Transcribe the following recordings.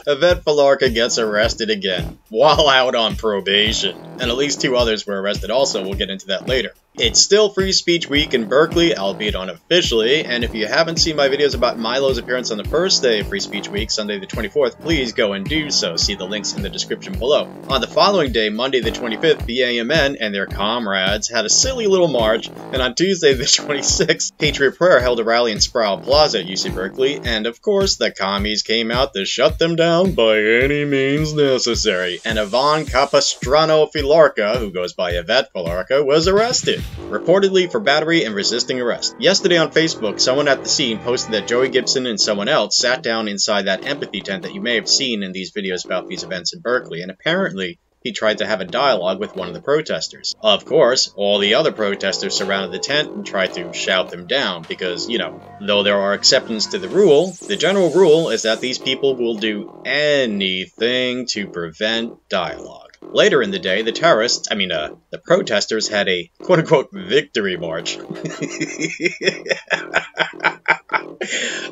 Yvette Felarca gets arrested again, while out on probation. And at least 2 others were arrested also, we'll get into that later. It's still Free Speech Week in Berkeley, albeit unofficially, and if you haven't seen my videos about Milo's appearance on the first day of Free Speech Week, Sunday the 24th, please go and do so. See the links in the description below. On the following day, Monday the 25th, BAMN and their comrades had a silly little march, and on Tuesday the 26th, Patriot Prayer held a rally in Sproul Plaza at UC Berkeley, and of course, the commies came out to shut them down by any means necessary, and Yvonne Capistrano Felarca, who goes by Yvette Felarca, was arrested, reportedly for battery and resisting arrest. Yesterday on Facebook, someone at the scene posted that Joey Gibson and someone else sat down inside that empathy tent that you may have seen in these videos about these events in Berkeley, and apparently he tried to have a dialogue with one of the protesters. Of course, all the other protesters surrounded the tent and tried to shout them down because, you know, though there are exceptions to the rule, the general rule is that these people will do anything to prevent dialogue. Later in the day, the protesters had a quote-unquote victory march.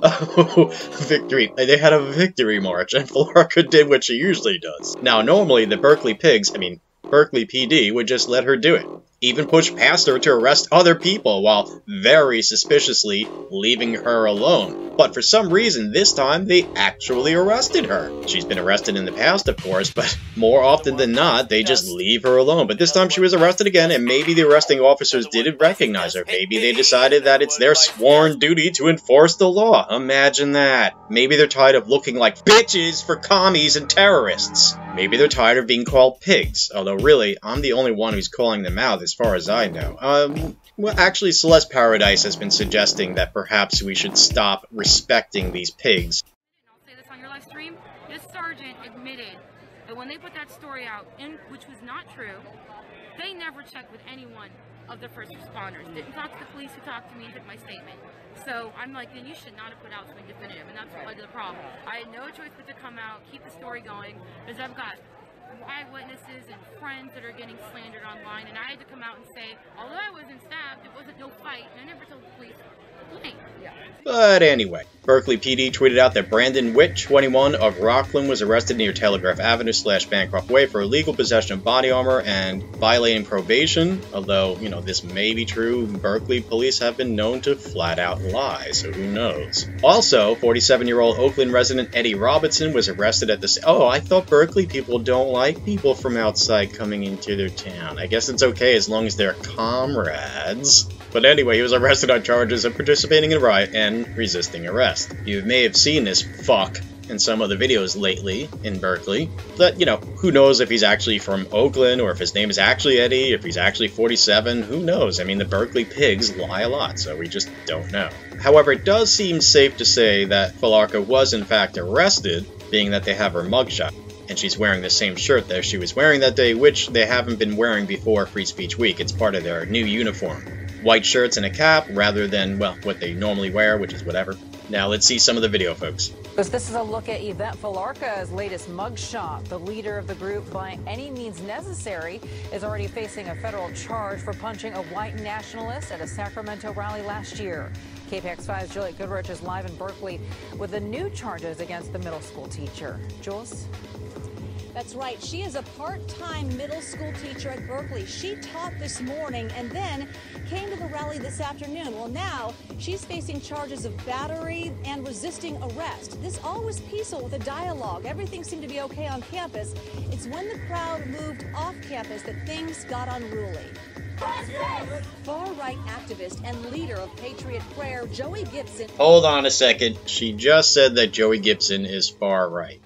Oh, victory. They had a victory march, and Felarca did what she usually does. Now, normally, the Berkeley PD would just let her do it. Even push past her to arrest other people while very suspiciously leaving her alone. But for some reason, this time, they actually arrested her. She's been arrested in the past, of course, but more often than not, they just leave her alone. But this time she was arrested again, and maybe the arresting officers didn't recognize her. Maybe they decided that it's their sworn duty to enforce the law. Imagine that. Maybe they're tired of looking like bitches for commies and terrorists. Maybe they're tired of being called pigs, although really, I'm the only one who's calling them out as far as I know. Well, actually, Celeste Paradise has been suggesting that perhaps we should stop respecting these pigs. I'll say this on your live stream. This sergeant admitted that when they put that story out, which was not true, they never checked with anyone of the first responders. Didn't talk to the police who talked to me and took my statement. So I'm like, then you should not have put out something definitive, and that's like the problem. I had no choice but to come out, keep the story going, because I've got eyewitnesses and friends that are getting slandered online, and I had to come out and say, although I wasn't stabbed, it wasn't no fight, and I never told the police. But anyway, Berkeley PD tweeted out that Brandon Witt, 21, of Rockland, was arrested near Telegraph Avenue / Bancroft Way for illegal possession of body armor and violating probation. Although, you know, this may be true, Berkeley police have been known to flat out lie, so who knows. Also, 47-year-old Oakland resident Eddie Robinson was arrested at the... Oh, I thought Berkeley people don't like people from outside coming into their town. I guess it's okay as long as they're comrades. But anyway, he was arrested on charges of participating in a riot and resisting arrest. You may have seen this fuck in some of the videos lately in Berkeley. But, you know, who knows if he's actually from Oakland or if his name is actually Eddie, if he's actually 47, who knows? I mean, the Berkeley pigs lie a lot, so we just don't know. However, it does seem safe to say that Felarca was in fact arrested, being that they have her mugshot. And she's wearing the same shirt that she was wearing that day, which they haven't been wearing before Free Speech Week. It's part of their new uniform. White shirts and a cap, rather than, well, what they normally wear, which is whatever. Now let's see some of the video, folks. This is a look at Yvette Felarca's latest mugshot. The leader of the group, by any means necessary, is already facing a federal charge for punching a white nationalist at a Sacramento rally last year. KPX5's Juliette Goodrich is live in Berkeley with the new charges against the middle school teacher. Jules? That's right. She is a part-time middle school teacher at Berkeley. She taught this morning and then came to the rally this afternoon. Well, now she's facing charges of battery and resisting arrest. This all was peaceful with a dialogue. Everything seemed to be okay on campus. It's when the crowd moved off campus that things got unruly. Far-right activist and leader of Patriot Prayer, Joey Gibson... Hold on a second. She just said that Joey Gibson is far-right.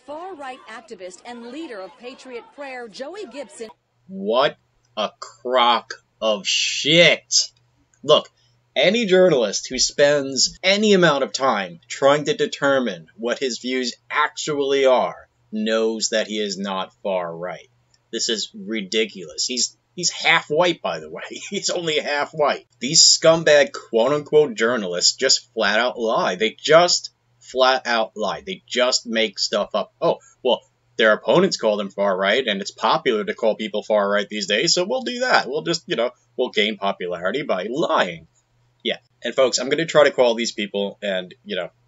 Far-right activist and leader of Patriot Prayer, Joey Gibson... What a crock of shit. Look, any journalist who spends any amount of time trying to determine what his views actually are knows that he is not far-right. This is ridiculous. He's half white, by the way. He's only half white. These scumbag quote-unquote journalists just flat out lie. They just flat out lie. They just make stuff up. Oh, well, their opponents call them far-right, and it's popular to call people far-right these days, so we'll do that. We'll just, you know, we'll gain popularity by lying. Yeah, and folks, I'm going to try to call these people and,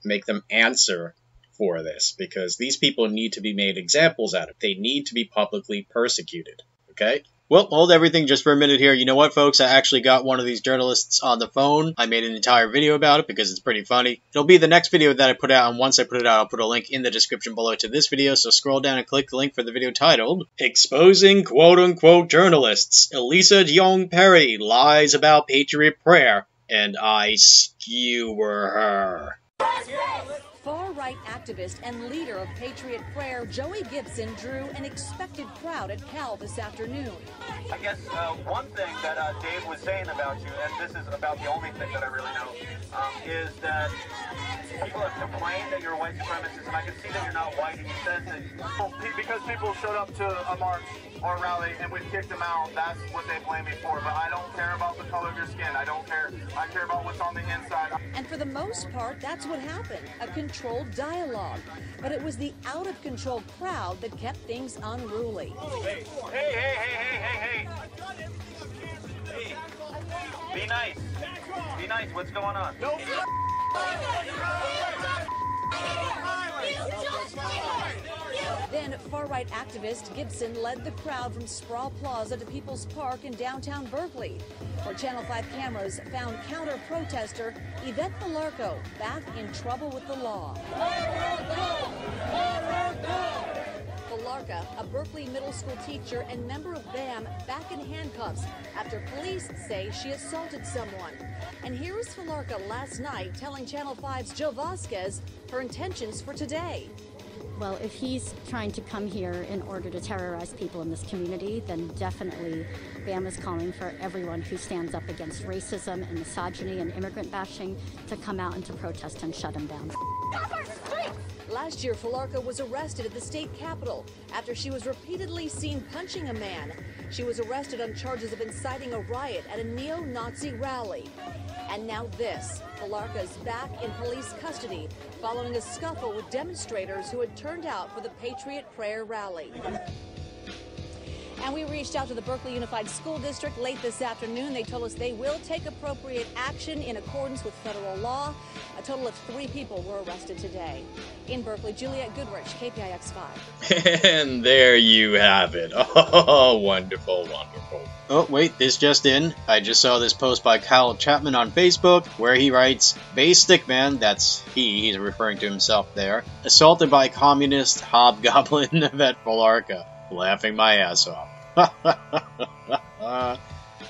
make them answer for this, because these people need to be made examples out of. They need to be publicly persecuted, okay? Well, hold everything just for a minute here. You know what, folks? I actually got one of these journalists on the phone. I made an entire video about it because it's pretty funny. It'll be the next video that I put out, and once I put it out, I'll put a link in the description below to this video, so scroll down and click the link for the video titled, Exposing Quote-Unquote Journalists. Elisa Young Perry lies about Patriot Prayer, and I skewer her. Far-right activist and leader of Patriot Prayer, Joey Gibson drew an expected crowd at Cal this afternoon. I guess one thing that Dave was saying about you, and this is about the only thing that I really know, is that people have complained that you're a white supremacist, and I can see that you're not white, and he says that because people showed up to a march or a rally and we've kicked them out, that's what they blame me for. But I don't care about the color of your skin. I don't care. I care about what's on the inside. And for the most part, that's what happened, a controlled dialogue. But it was the out-of-control crowd that kept things unruly. Hey. Hey. Be nice. Be nice. What's going on? No. Then far-right activist Gibson led the crowd from Sproul Plaza to People's Park in downtown Berkeley, where Channel 5 cameras found counter-protester Yvette Felarca back in trouble with the law. Felarca, a Berkeley middle school teacher and member of BAM, back in handcuffs after police say she assaulted someone. And here is Felarca last night telling Channel 5's Joe Vasquez her intentions for today. Well, if he's trying to come here in order to terrorize people in this community, then definitely BAM is calling for everyone who stands up against racism and misogyny and immigrant bashing to come out and to protest and shut him down. Last year, Felarca was arrested at the state capitol after she was repeatedly seen punching a man. She was arrested on charges of inciting a riot at a neo-Nazi rally. And now this. Felarca's back in police custody following a scuffle with demonstrators who had turned out for the Patriot Prayer rally. And we reached out to the Berkeley Unified School District late this afternoon. They told us they will take appropriate action in accordance with federal law. A total of 3 people were arrested today. In Berkeley, Juliette Goodrich, KPIX 5. And there you have it. Oh, wonderful, wonderful. Oh, wait, this just in. I just saw this post by Kyle Chapman on Facebook, where he writes, Based Stickman, that's he's referring to himself there, assaulted by communist hob-goblin Yvette Felarca. Laughing my ass off.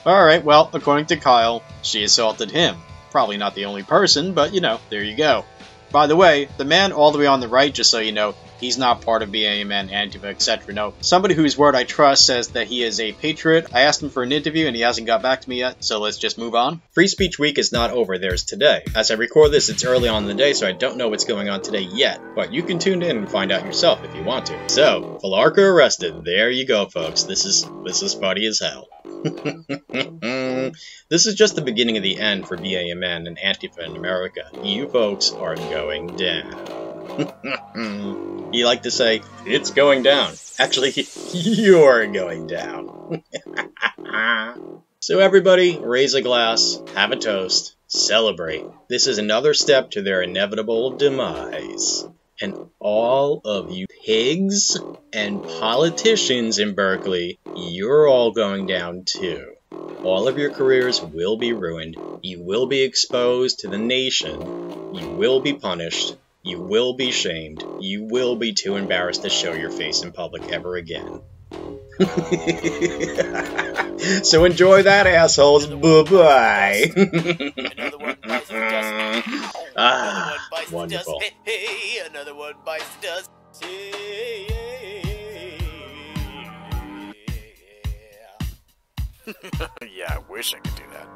Alright, well, according to Kyle, she assaulted him. Probably not the only person, but, there you go. By the way, the man all the way on the right, just so you know, he's not part of BAM, Antifa, etc. No, somebody whose word I trust says that he is a patriot. I asked him for an interview and he hasn't got back to me yet, so let's just move on. Free Speech Week is not over, there's today. As I record this, it's early on in the day, so I don't know what's going on today yet, but you can tune in and find out yourself if you want to. So, Felarca arrested. There you go, folks. This is funny as hell. This is just the beginning of the end for BAM and Antifa in America. You folks are going down. You like to say, it's going down. Actually, you're going down. So everybody, raise a glass, have a toast, celebrate. This is another step to their inevitable demise. And all of you pigs and politicians in Berkeley, you're all going down too. All of your careers will be ruined. You will be exposed to the nation. You will be punished. You will be shamed. You will be too embarrassed to show your face in public ever again. So enjoy that, assholes. Bye-bye. Wonderful. Hey, another one bites the dust. Yeah, I wish I could do that.